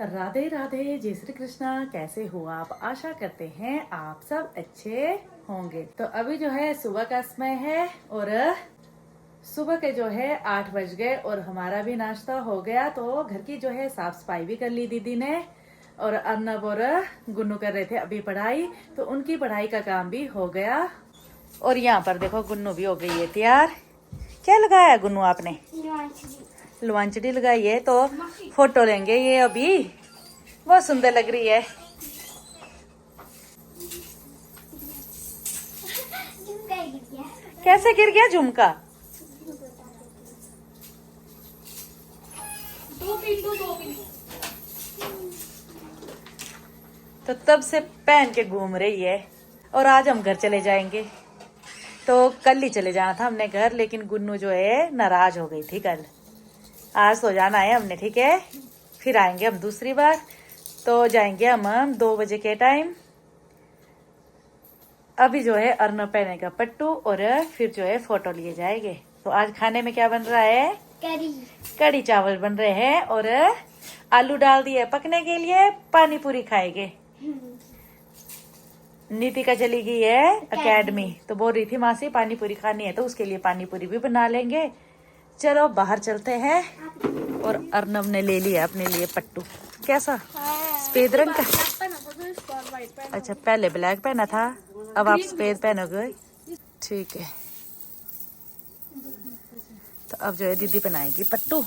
राधे राधे, जय श्री कृष्णा। कैसे हो आप? आशा करते हैं आप सब अच्छे होंगे। तो अभी जो है सुबह का समय है और सुबह के जो है 8 बज गए और हमारा भी नाश्ता हो गया। तो घर की जो है साफ सफाई भी कर ली दीदी ने और अर्नब और गुन्नू कर रहे थे अभी पढ़ाई, तो उनकी पढ़ाई का काम भी हो गया। और यहाँ पर देखो गुन्नू भी हो गई है तैयार। क्या लगाया गुन्नू आपने? लुआंचड़ी लगाई है, तो फोटो लेंगे ये अभी। बहुत सुंदर लग रही है। कैसे गिर गया झुमका? तो तब से पहन के घूम रही है। और आज हम घर चले जाएंगे। तो कल ही चले जाना था हमने घर, लेकिन गुन्नू जो है नाराज हो गई थी कल। आज तो जाना है हमने, ठीक है। फिर आएंगे हम दूसरी बार। तो जाएंगे हम 2 बजे के टाइम। अभी जो है अर्नब पहनेगा पट्टू और फिर जो है फोटो लिए जाएंगे। तो आज खाने में क्या बन रहा है? कड़ी चावल बन रहे हैं और आलू डाल दिए पकने के लिए। पानी पूरी खाएंगे। नीतिका चली गई है एकेडमी, तो बोल रही थी मासी पानी पूरी खानी है, तो उसके लिए पानी पूरी भी बना लेंगे। चलो बाहर चलते हैं। और अर्नब ने ले लिया अपने लिए पट्टू। कैसा? सफेद रंग का। अच्छा, पहले ब्लैक पहना था, अब आप सफेद पहनोगे। ठीक है। तो अब जो है दीदी बनाएगी पट्टू।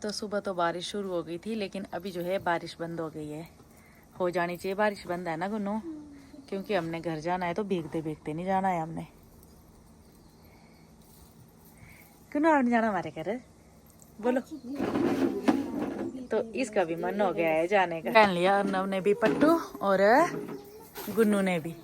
तो सुबह तो बारिश शुरू हो गई थी, लेकिन अभी जो है बारिश बंद हो गई है। हो जानी चाहिए बारिश बंद, है ना गुन्नू? क्योंकि हमने घर जाना है, तो भीगते भीगते नहीं जाना है हमने। गुन्नू आपने जाना हमारे घर? बोलो। तो इसका भी मन हो गया है जाने का। पहन लिया अर्नब ने भी पट्टू और गुन्नू ने भी।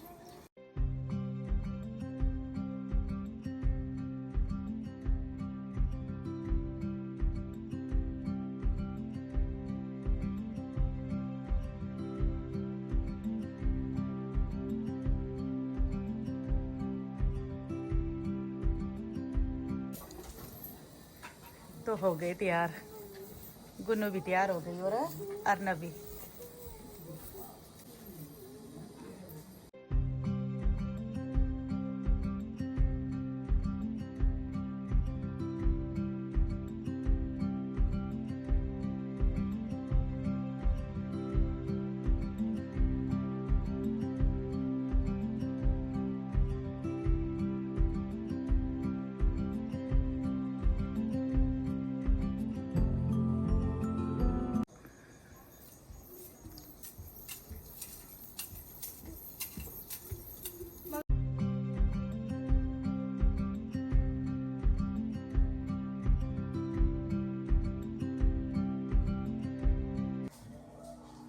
तो हो गए तैयार। गुन्नू भी तैयार हो गई और अर्नब भी।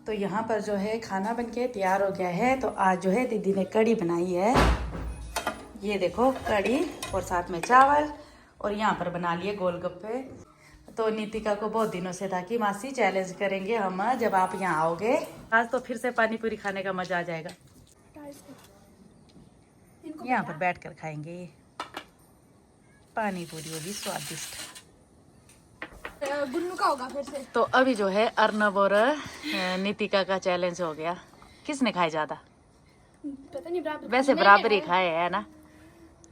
तो यहाँ पर जो है खाना बनके तैयार हो गया है। तो आज जो है दीदी ने कड़ी बनाई है। ये देखो कड़ी और साथ में चावल। और यहाँ पर बना लिए गोलगप्पे। तो नीतिका को बहुत दिनों से था कि मासी चैलेंज करेंगे हम जब आप यहाँ आओगे। आज तो फिर से पानी पूरी खाने का मजा आ जाएगा। यहाँ पर बैठकर खाएंगे ये पानी पूरी, होगी स्वादिष्ट। गुन्नू का होगा फिर से। तो अभी जो है अर्नब और नीतिका का चैलेंज हो गया। किसने खाए ज्यादा? पता नहीं, बराबर। वैसे बराबर ही खाए है ना।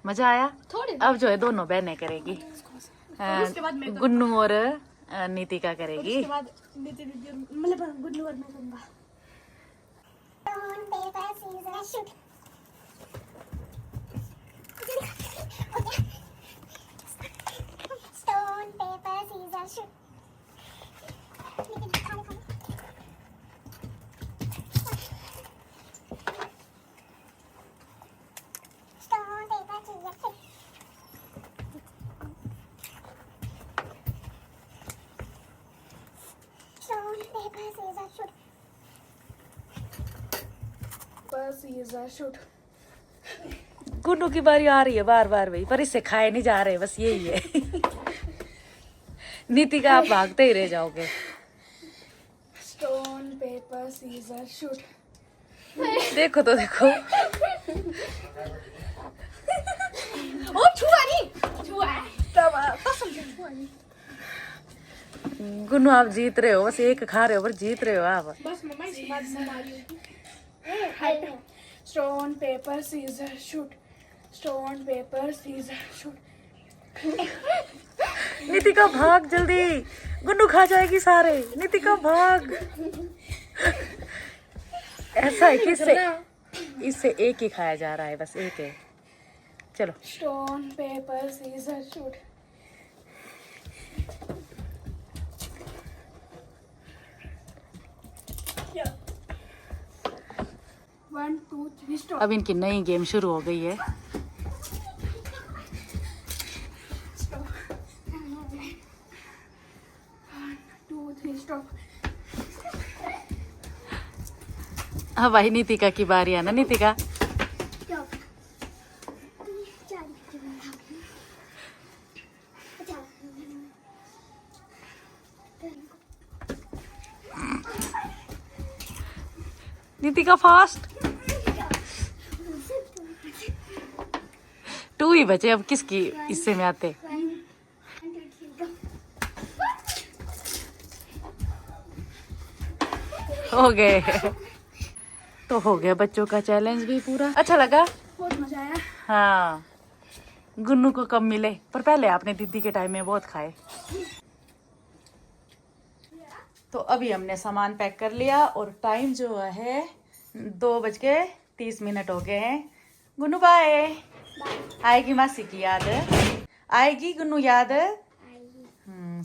मजा आया। थोड़े। अब जो है दोनों बहनें करेगी। गुन्नू और नीतिका करेगी। उसके बाद मतलब गुन्नू और मैं करूंगा। Stone, paper, scissors, shoot. Stone, paper, scissors, shoot. Stone, paper, scissors, shoot. बस ये शूट। गुन्नू की बारी आ रही है बार बार भाई, पर इससे खाए नहीं जा रहे, बस यही है। नीतिका आप भागते ही रह जाओगे। Stone paper scissor shoot. देखो तो देखो, ओ छुआ नहीं, छुआ है तब कसम से छुआ नहीं। गुन्नू आप जीत रहे हो, बस एक खा रहे हो पर जीत रहे हो आप। बस मम्मा इसके बाद हमारी होगी। Stone paper scissor shoot, stone paper scissor shoot. Nitika भाग जल्दी, गुन्नू खा जाएगी सारे। नितिका भाग। ऐसा है कि इससे एक ही खाया जा रहा है, बस एक है। चलो stone paper scissor shoot. One two three stop. अब इनकी नई गेम शुरू हो गई है। Two three stop. हाँ भाई, नितिका की बारी है ना। नितिका नितिका फास्ट। 2 ही बचे, अब किसकी हिस्से में आते। हो गए। तो हो गया बच्चों का चैलेंज भी पूरा। अच्छा लगा? बहुत मजा आया। हाँ, गुन्नू को कम मिले, पर पहले आपने दीदी के टाइम में बहुत खाए। तो अभी हमने सामान पैक कर लिया और टाइम जो है 2:30 हो गए हैं। गुन्नू बाय। आएगी मासी की याद? आएगी गुन्नू याद?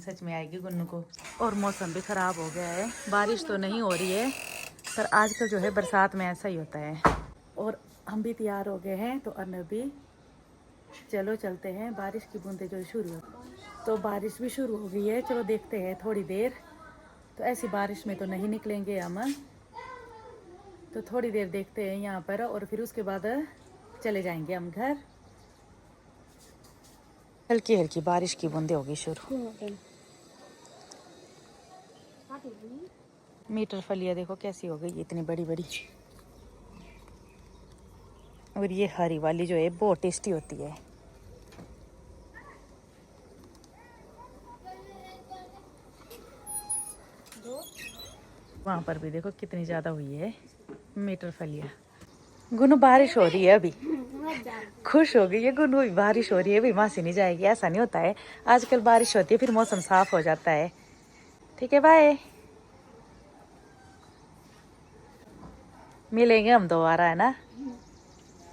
सच में आएगी गुन्नू को। और मौसम भी खराब हो गया है, बारिश तो नहीं हो रही है, पर आजकल जो है बरसात में ऐसा ही होता है। और हम भी तैयार हो गए हैं, तो अर्नब भी। चलो चलते हैं, बारिश की बूंदें जो शुरू हो, तो बारिश भी शुरू हो गई है। चलो देखते हैं थोड़ी देर। तो ऐसी बारिश में तो नहीं निकलेंगे हम, तो थोड़ी देर देखते हैं यहाँ पर, और फिर उसके बाद चले जाएंगे हम घर। हल्की हल्की बारिश की बूंदें होगी शुरू। मीटर फलियाँ देखो कैसी हो गई, इतनी बड़ी बड़ी। और ये हरी वाली जो है बहुत टेस्टी होती है। वहाँ पर भी देखो कितनी ज्यादा हुई है मीटर फलियाँ। गुन्नू बारिश हो रही है अभी, खुश हो गई है गुन्नू। बारिश हो रही है, अभी मासी नहीं जाएगी, ऐसा नहीं होता है। आजकल बारिश होती है फिर मौसम साफ हो जाता है। ठीक है, बाय। मिलेंगे हम दोबारा, है ना?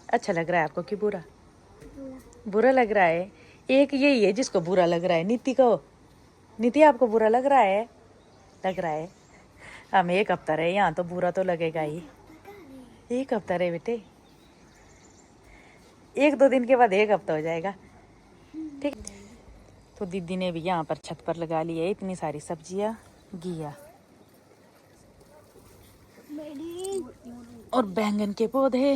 अच्छा लग रहा है आपको कि बुरा? बुरा लग रहा है। एक यही है जिसको बुरा लग रहा है, नीति को। नीति आपको बुरा लग रहा है? लग रहा है। हम 1 हफ्ता रहे यहाँ, तो बुरा तो लगेगा ही। 1 हफ्ता रहे बेटे, 1-2 दिन के बाद 1 हफ्ता हो जाएगा। ठीक। तो दीदी ने भी यहाँ पर छत पर लगा ली है इतनी सारी सब्जियाँ, घिया और बैंगन के पौधे।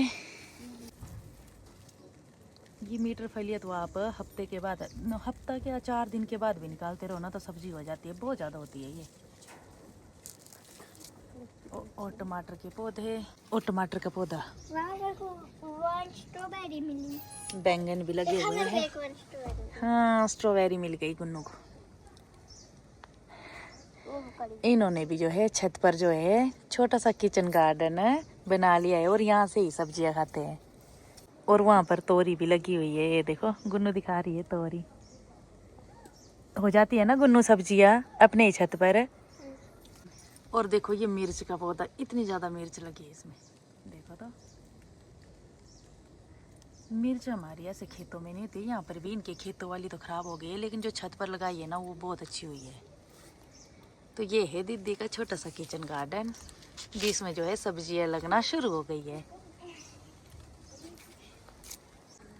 ये मीटर फलियाँ तो आप हफ्ते के बाद, हफ्ता क्या 4 दिन के बाद भी निकालते रहो ना, तो सब्जी हो जाती है। बहुत ज़्यादा होती है ये। और टमाटर के पौधे, और टमाटर का पौधा। स्ट्रॉबेरी मिली। बैंगन भी लगे हुए हैं। हाँ, स्ट्रॉबेरी मिल गई गुन्नू को। इन्होंने भी जो है छत पर जो है छोटा सा किचन गार्डन बना लिया है, और यहाँ से ही सब्जियां खाते हैं। और वहाँ पर तोरी भी लगी हुई है, ये देखो गुन्नू दिखा रही है। तोरी हो जाती है ना गुन्नू सब्जियां अपने ही छत पर। और देखो ये मिर्च का पौधा, इतनी ज्यादा मिर्च लगी है इसमें, देखो तो। मिर्च हमारी ऐसे खेतों में नहीं होती, यहाँ पर भी इनके खेतों वाली तो खराब हो गई है, लेकिन जो छत पर लगाई है ना वो बहुत अच्छी हुई है। तो ये है दीदी का छोटा सा किचन गार्डन, जिसमें जो है सब्जियां लगना शुरू हो गई है।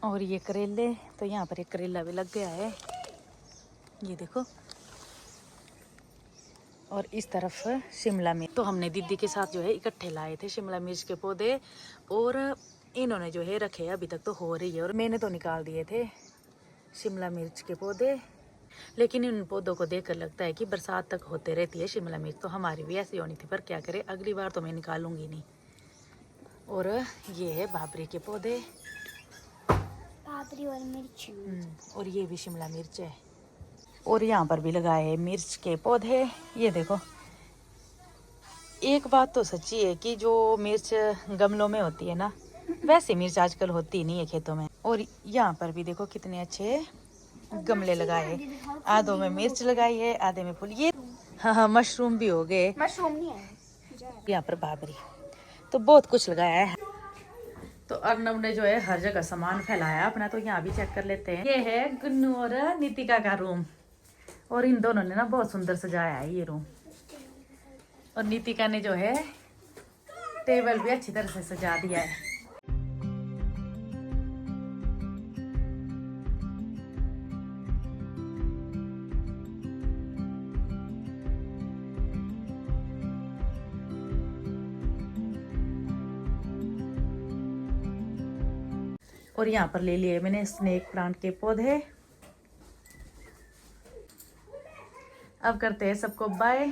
और ये करेले, तो यहाँ पर एक करेला भी लग गया है, ये देखो। और इस तरफ शिमला मिर्च, तो हमने दीदी के साथ जो है इकट्ठे लाए थे शिमला मिर्च के पौधे, और इन्होंने जो है रखे, अभी तक तो हो रही है। और मैंने तो निकाल दिए थे शिमला मिर्च के पौधे। लेकिन इन पौधों को देखकर लगता है कि बरसात तक होते रहती है शिमला मिर्च। तो हमारी भी ऐसी होनी थी, पर क्या करें, अगली बार तो मैं निकालूंगी नहीं। और ये है बाबरी के पौधे, बाबरी और मिर्च। और ये भी शिमला मिर्च है। और यहाँ पर भी लगाए हैं मिर्च के पौधे। ये देखो, एक बात तो सच्ची है कि जो मिर्च गमलों में होती है ना, वैसे मिर्च आजकल होती नहीं है खेतों में। और यहाँ पर भी देखो कितने अच्छे गमले लगाए, आधों में मिर्च लगाई है, आधे में फूल। ये हाँ, मशरूम भी हो गए। मशरूम नहीं है यहाँ पर बाबरी, तो बहुत कुछ लगाया है। तो अर्नब ने जो है हर जगह सामान फैलाया अपना, तो यहाँ भी चेक कर लेते हैं। ये है गुन्नू और नीतिका का रूम, और इन दोनों ने ना बहुत सुंदर सजाया है ये रूम। और नीतिका ने जो है टेबल भी अच्छी तरह से सजा दिया है। और यहाँ पर ले लिए मैंने स्नेक प्लांट के पौधे। अब करते हैं सबको बाय,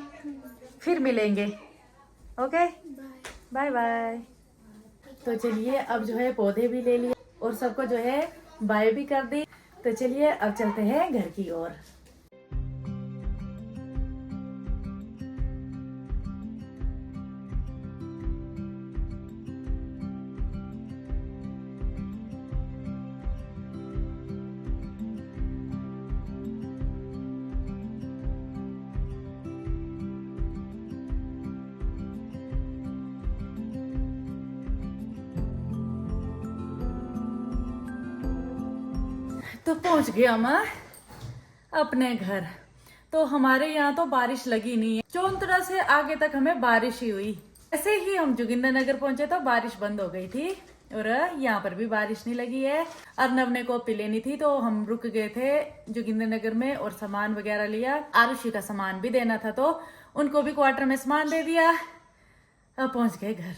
फिर मिलेंगे। Okay, bye bye. तो चलिए, अब जो है पौधे भी ले लिए और सबको जो है बाय भी कर दी। तो चलिए अब चलते हैं घर की ओर। तो पहुंच गया मैं अपने घर। तो हमारे यहाँ तो बारिश लगी नहीं है, चौंतरा से आगे तक हमें बारिश ही हुई। ऐसे ही हम जोगिंदर नगर पहुंचे तो बारिश बंद हो गई थी, और यहाँ पर भी बारिश नहीं लगी है। अर्नब ने कॉपी लेनी थी तो हम रुक गए थे जोगिंदर नगर में और सामान वगैरह लिया। आरुषि का सामान भी देना था तो उनको भी क्वार्टर में सामान दे दिया। अब पहुंच गए घर,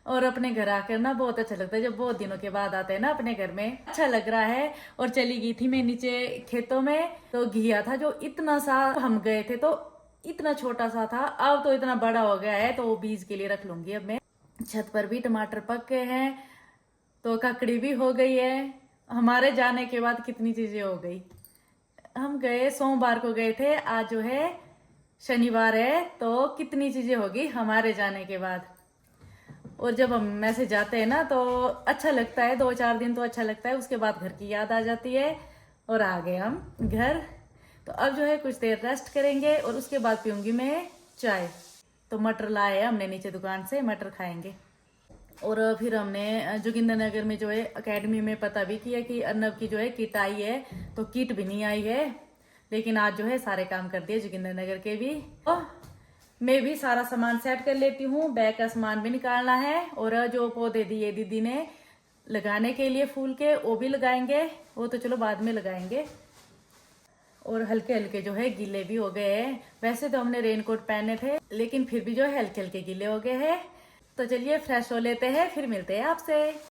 और अपने घर आकर ना बहुत अच्छा लगता है। जब बहुत दिनों के बाद आते हैं ना अपने घर में, अच्छा लग रहा है। और चली गई थी मैं नीचे खेतों में, तो घिया था जो इतना सा, हम गए थे तो इतना छोटा सा था, अब तो इतना बड़ा हो गया है, तो वो बीज के लिए रख लूंगी अब मैं। छत पर भी टमाटर पक गए हैं, तो ककड़ी भी हो गई है। हमारे जाने के बाद कितनी चीजें हो गई। हम गए सोमवार को गए थे, आज जो है शनिवार है, तो कितनी चीजें होगी हमारे जाने के बाद। और जब हम ऐसे जाते हैं ना तो अच्छा लगता है, 2-4 दिन तो अच्छा लगता है, उसके बाद घर की याद आ जाती है। और आ गए हम घर। तो अब जो है कुछ देर रेस्ट करेंगे और उसके बाद पीऊंगी मैं चाय। तो मटर लाए हमने नीचे दुकान से, मटर खाएंगे। और फिर हमने जोगिंदर नगर में जो है एकेडमी में पता भी किया कि अर्नब की जो है किट आई है, तो किट भी नहीं आई है। लेकिन आज जो है सारे काम कर दिए जोगिंदर नगर के भी। तो मैं भी सारा सामान सेट कर लेती हूँ, बैग का सामान भी निकालना है। और जो पौधे दिए दीदी ने लगाने के लिए फूल के, वो भी लगाएंगे, वो तो चलो बाद में लगाएंगे। और हल्के हल्के जो है गीले भी हो गए हैं। वैसे तो हमने रेनकोट पहने थे, लेकिन फिर भी जो है हल्के हल्के गीले हो गए हैं। तो चलिए फ्रेश हो लेते हैं, फिर मिलते हैं आपसे।